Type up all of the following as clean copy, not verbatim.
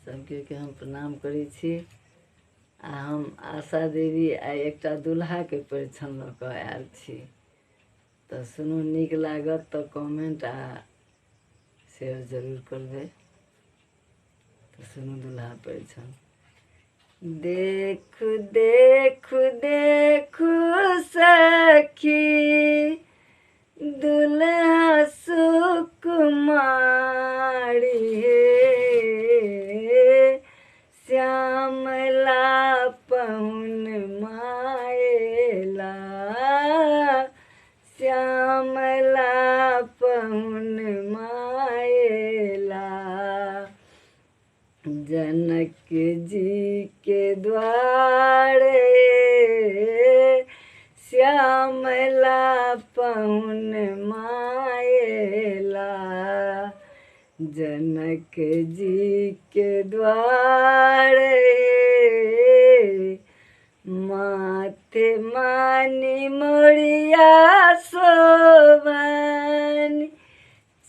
सबके के हम प्रणाम करै छी। आ हम आशा देवी आ एकटा दूल्हा के परिछन लऽ कऽ आयल छी। तऽ सुनू, नीक लागत तऽ कमेंट आ शेयर जरूर करबै। तऽ सुनू दूल्हा परिछन। देखु देखु देखु सखी, दुल्हा सुकुमारी हे, श्यामला पहुन मायला, श्यामला पहुन मायला। जनक जी के द्वारे, श्यामला पहुन मायला। जनक जी के द्वारे, माथे मानी मोरिया शोभनी,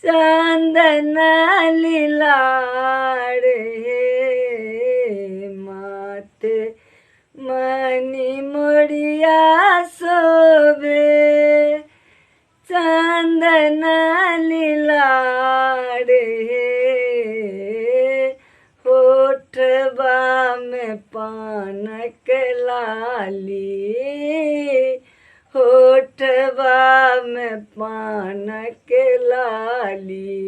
चंदन लीलार हे, माथे मणि मोरिया शोभे, चंदन लीलार हे। होठबा में पानक लाली, होठबा में पानक लाली।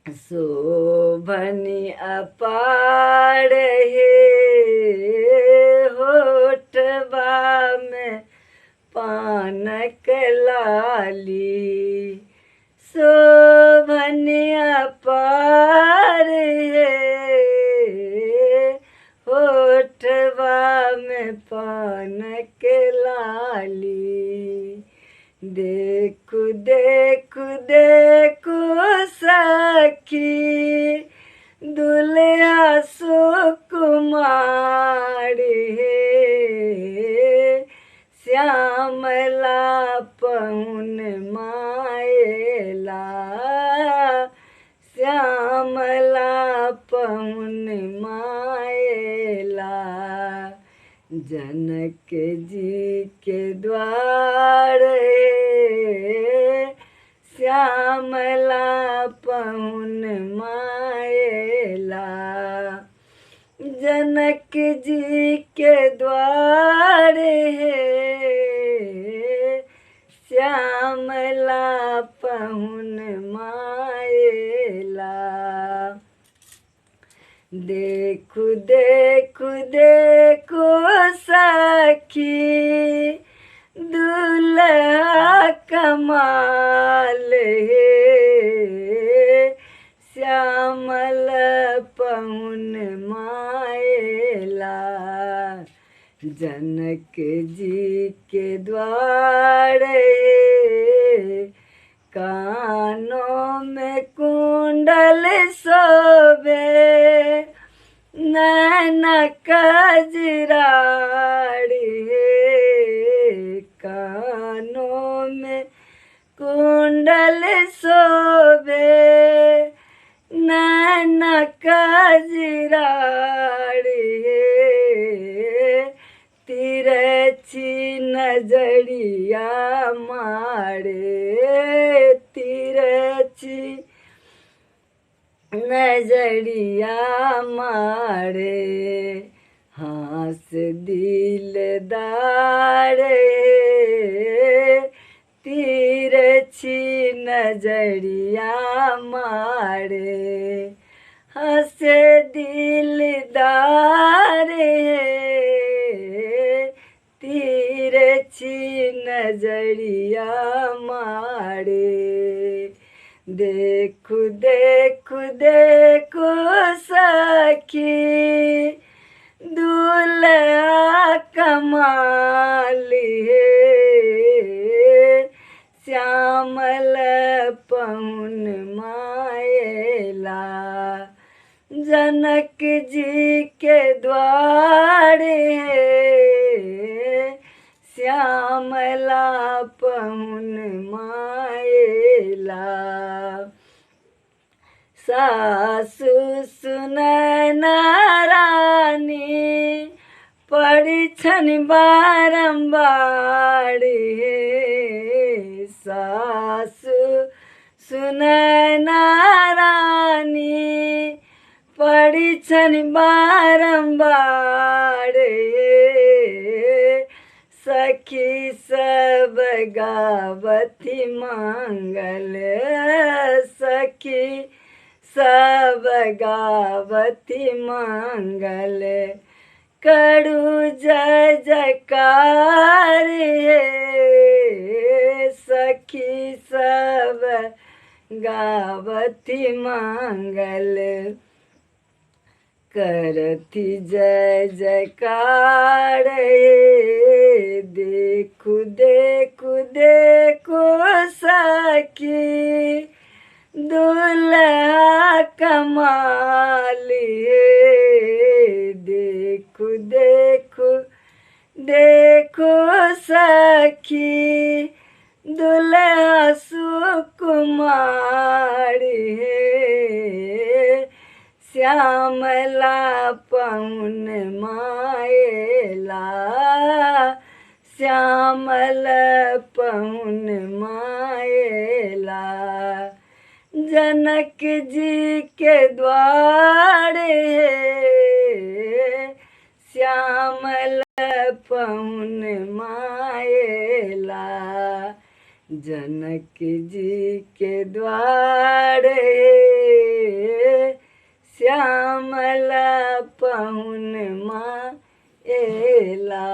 शोभनी अपार हे, होठबा में पानक लाली। शोभनी अपार हे, होठबा में पानक लाली। देखु देखु देखु सखी, दुल्हा सुकुमारी हे, श्यामला पहुन मायला, श्यामला पहुन मायला। जनक जी के द्वारे, श्यामला पहुन मायला। जनक जी के द्वारे, श्यामला पहुन मायला। देखु देखु देखु सखी, दुल्हा कमाल हे, श्यामल पहुन मायला। जनक जी के द्वारे, कानों में कुंडल शोभे, नैन कजरारी हे, कानों में कुंडल शोभे, नैन कजरारी हे। तिरछी नजरिया मारे, तिरछी नजरिया मारे, हास दिलदार हे, तिरछी नजरिया मारे, हंसे दिलदार हे, तिरछी नजरिया मारे। देखु देखु देखु सखी, दुल्हा कमाल हे, श्यामल पहुन मायला। जनक जी के द्वारे, श्यामला पहुन मायला। सासु सुनैना रानी परिछन बारंबार हे सासु सुनैना रानी परिछन बारंबार सखी सब गावती मंगल सखी सब गावती मंगल करू जय जयकार हे सखी सब गावती मंगल करती जय जयकार हे देखू देखू देखू सखी दुल्हा कमाली हे देखू देखू देखू सखी दुल्हा सुकुमारी हे श्यामला पौन माएला श्यामल पौन माएला जनक जी के द्वारे श्यामल पौन माएला जनक जी के द्वारे श्यामल पौन माएला।